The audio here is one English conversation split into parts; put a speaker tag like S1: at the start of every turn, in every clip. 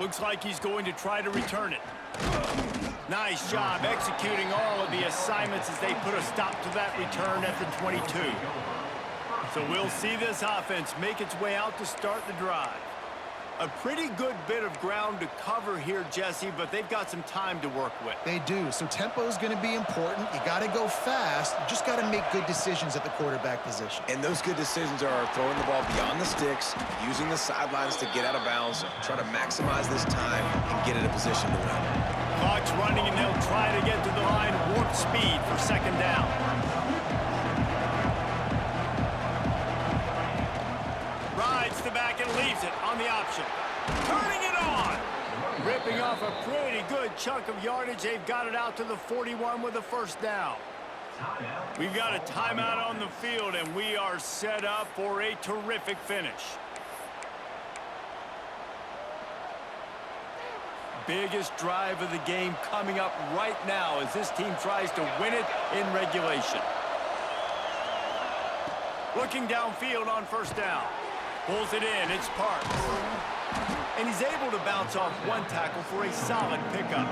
S1: Looks like he's going to try to return it. Nice job executing all of the assignments as they put a stop to that return at the 22. So we'll see this offense make its way out to start the drive. A pretty good bit of ground to cover here, Jesse, but they've got some time to work with.
S2: They do, so tempo is going to be important. You got to go fast. You just got to make good decisions at the quarterback position.
S3: And those good decisions are throwing the ball beyond the sticks, using the sidelines to get out of bounds, try to maximize this time and get in a position to win.
S1: Clock's running, and they'll try to get to the line warp speed for second down. Rides the back and leaves it on the option. Turning it on. Ripping off a pretty good chunk of yardage. They've got it out to the 41 with a first down. We've got a timeout on the field, and we are set up for a terrific finish. Biggest drive of the game coming up right now as this team tries to win it in regulation. Looking downfield on first down. Pulls it in, it's Parks. And he's able to bounce off one tackle for a solid pickup.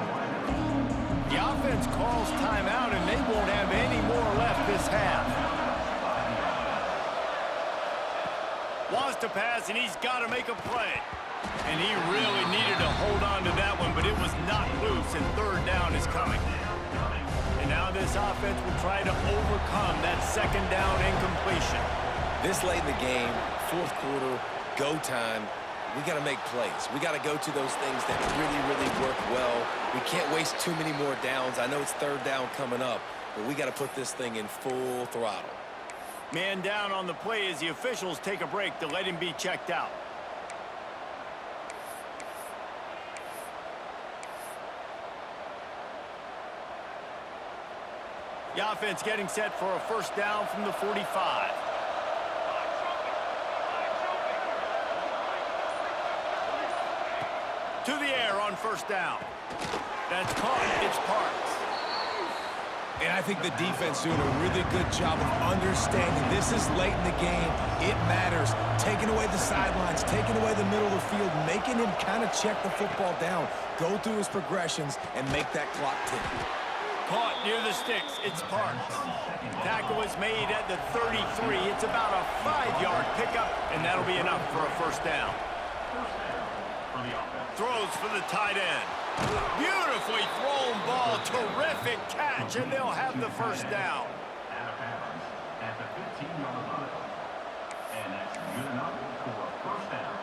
S1: The offense calls timeout, and they won't have any more left this half. Wants to pass, and he's got to make a play. And he really needed to hold on to that one, but it was not loose, and third down is coming. And now this offense will try to overcome that second down incompletion.
S3: This late in the game, fourth quarter, go time, we got to make plays. We got to go to those things that really, really work well. We can't waste too many more downs. I know it's third down coming up, but we got to put this thing in full throttle.
S1: Man down on the play as the officials take a break to let him be checked out. The offense getting set for a first down from the 45. To the air on first down. That's caught. It's Parks.
S4: And I think the defense doing a really good job of understanding this is late in the game. It matters. Taking away the sidelines, taking away the middle of the field, making him kind of check the football down, go through his progressions, and make that clock tick.
S1: Caught near the sticks. It's Parks. Tackle is made at the 33. It's about a 5-yard pickup, and that'll be enough for a first down. Throws for the tight end. Beautifully thrown ball. Terrific catch, and they'll have the first down.
S5: At the 15-yard line. And that's good enough for a first down.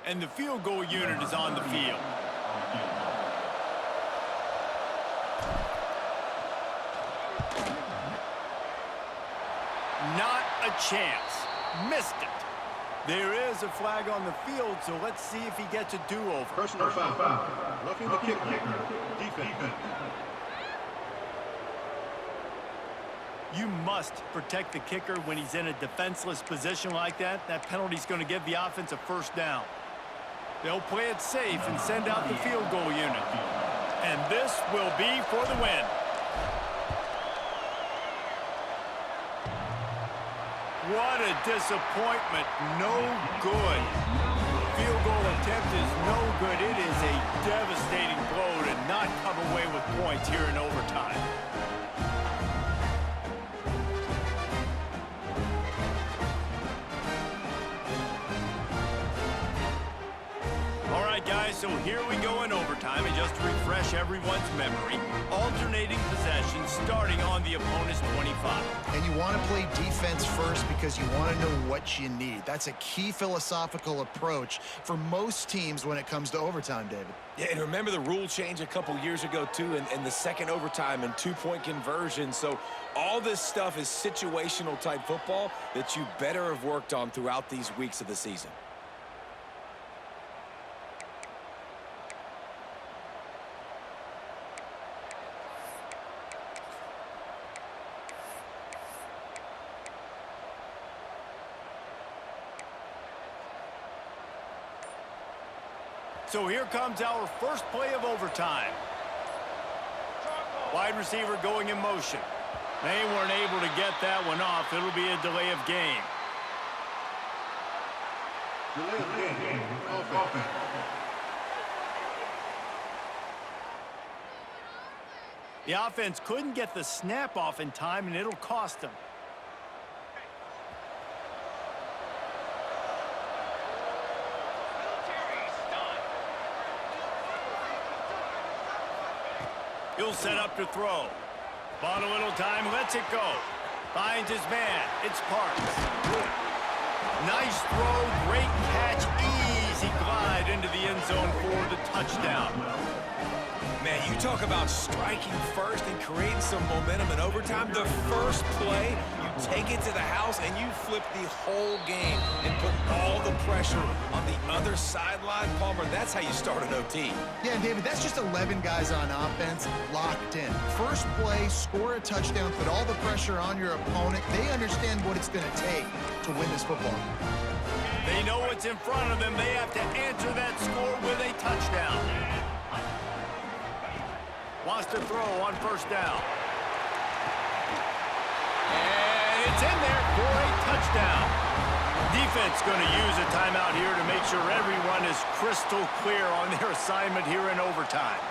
S1: And the field goal unit is on the field. Not a chance. Missed it. There is a flag on the field, so let's see if he gets a do-over.
S6: Personal foul. Roughing the kicker. Defense.
S1: You must protect the kicker when he's in a defenseless position like that. That penalty's going to give the offense a first down. They'll play it safe and send out the field goal unit. And this will be for the win. What a disappointment. No good. Field goal attempt is no good. It is a devastating blow to not come away with points here in overtime. All right, guys, so here we go in overtime, and just to refresh everyone's memory, alternating possession starting on the opponent's 25.
S2: And you want to play defense first because you want to know what you need. That's a key philosophical approach for most teams when it comes to overtime, David.
S3: Yeah, and remember the rule change a couple years ago, too, and the second overtime and two-point conversion. So all this stuff is situational-type football that you better have worked on throughout these weeks of the season.
S1: So here comes our first play of overtime. Wide receiver going in motion. They weren't able to get that one off. It'll be a delay of game.
S6: Delay of game. Offense.
S1: The offense couldn't get the snap off in time, and it'll cost them. He'll set up to throw. Bought a little time, lets it go. Finds his man. It's Parks. Nice throw, great catch, easy glide into the end zone for the touchdown.
S3: Man, you talk about striking first and creating some momentum in overtime. The first play, you take it to the house and you flip the whole game and put all the pressure on the other sideline. Palmer, that's how you start an OT.
S2: Yeah, David, that's just 11 guys on offense locked in. First play, score a touchdown, put all the pressure on your opponent. They understand what it's going to take to win this football.
S1: They know what's in front of them. They have to answer that score with a touchdown. Wants to throw on first down. And it's in there for a touchdown. Defense going to use a timeout here to make sure everyone is crystal clear on their assignment here in overtime.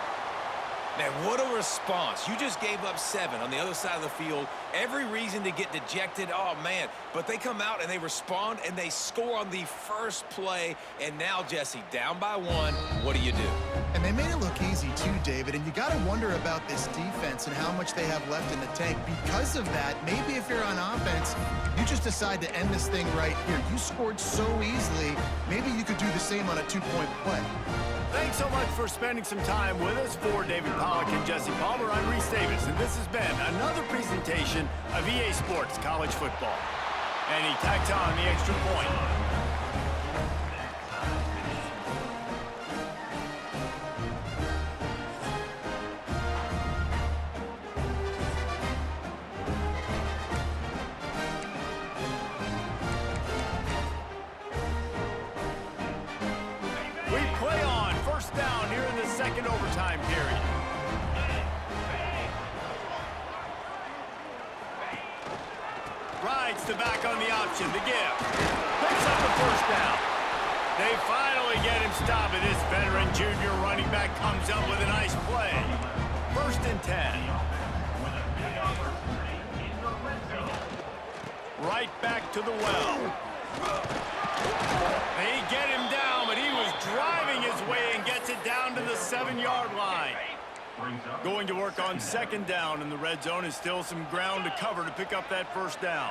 S3: Man, what a response. You just gave up 7 on the other side of the field. Every reason to get dejected. Oh, man. But they come out and they respond and they score on the first play. And now, Jesse, down by 1. What do you do?
S2: And they made it look easy too, David. And you got to wonder about this defense and how much they have left in the tank. Because of that, maybe if you're on offense, you just decide to end this thing right here. You scored so easily, maybe you could do the same on a 2-point play.
S1: Thanks so much for spending some time with us. For David Pollack and Jesse Palmer, I'm Reese Davis, and this has been another presentation of EA Sports College Football. And he tacks on the extra point. Down here in the second overtime period. Rides the back on the option, the give. Picks up the first down. They finally get him stopped, and this veteran junior running back comes up with a nice play. 1st and 10. Right back to the well. They get him down, but he was driving his way and gets it down to the 7-yard line. Going to work on 2nd down in the red zone, and still some ground to cover to pick up that first down.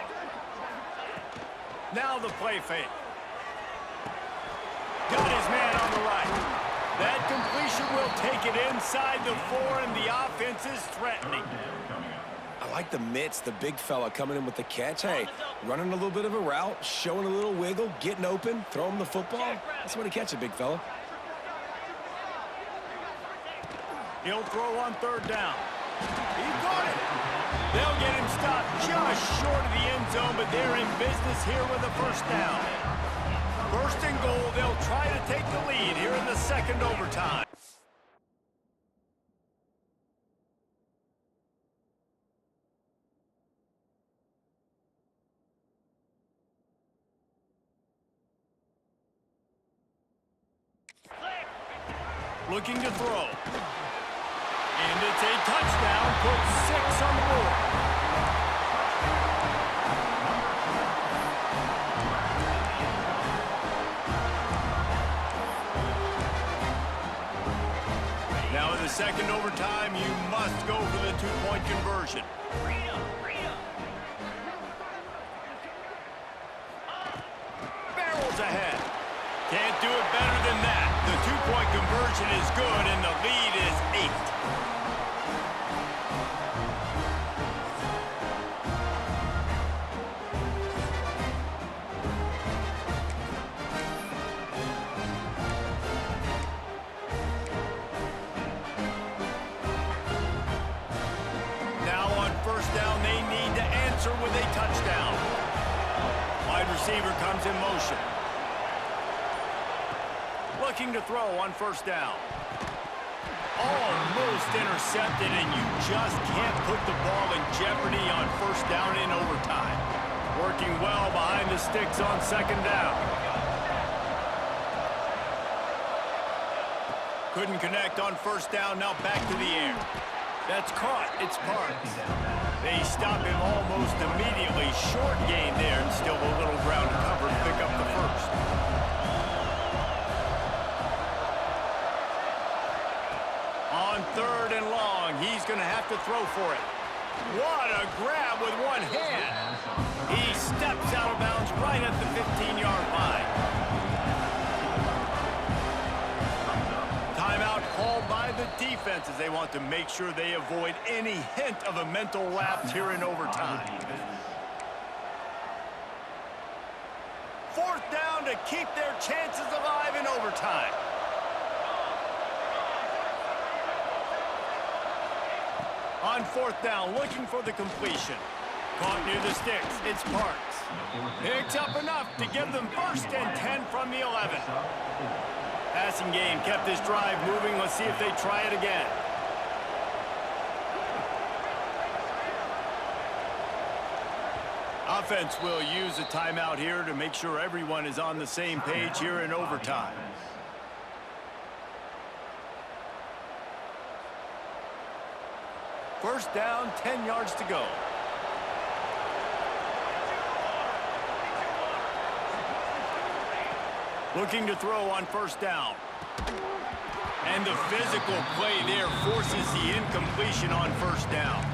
S1: Now the play fake. Got his man on the right. That completion will take it inside the 4, and the offense is threatening.
S3: I like the mitts, the big fella coming in with the catch. Hey, running a little bit of a route, showing a little wiggle, getting open, throw him the football. That's what he catch it, big fella.
S1: He'll throw on 3rd down. He got it. They'll get him stopped just short of the end zone, but they're in business here with a 1st down. 1st and goal, they'll try to take the lead here in the 2nd overtime. Looking to throw. And it's a touchdown, puts 6 on the board. Now in the 2nd overtime, you must go for the 2-point conversion. Barrels ahead. Can't do it better than that. The 2-point conversion is good, and the lead is 8. Now on 1st down, they need to answer with a touchdown. Wide receiver comes in motion. Looking to throw on 1st down. Almost intercepted, and you just can't put the ball in jeopardy on 1st down in overtime. Working well behind the sticks on 2nd down. Couldn't connect on 1st down, now back to the air. That's caught, it's Parks. They stop him almost immediately. Short gain there, and still a little ground to cover to pick up the 1st. On 3rd and long, he's going to have to throw for it. What a grab with one hand. He steps out of bounds right at the 15-yard line. Timeout called by the defense as they want to make sure they avoid any hint of a mental lapse here in overtime. 4th down to keep their chances alive in overtime. On 4th down, looking for the completion. Caught near the sticks, it's Parks. Picks up enough to give them 1st and 10 from the 11. Passing game kept this drive moving. Let's see if they try it again. Offense will use a timeout here to make sure everyone is on the same page here in overtime. First down, 10 yards to go. Looking to throw on 1st down. And the physical play there forces the incompletion on 1st down.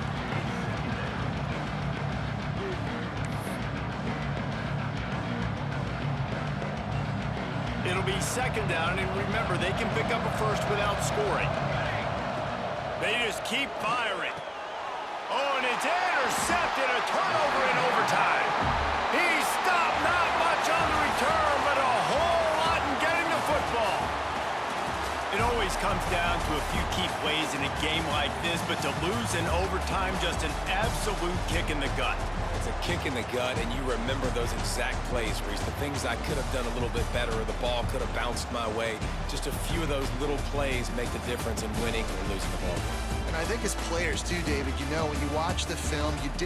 S1: It'll be 2nd down, and remember, they can pick up a 1st without scoring. They just keep firing. Oh, and it's intercepted, a turnover in overtime. He stopped not much on the return, but a whole lot in getting the football. It always comes down to a few key plays in a game like this, but to lose in overtime, just an absolute kick in the gut.
S3: It's a kick in the gut, and you remember those exact plays, Reese. The things I could have done a little bit better, or the ball could have bounced my way. Just a few of those little plays make the difference in winning or losing the ball game.
S2: And I think as players too, David, you know, when you watch the film, you did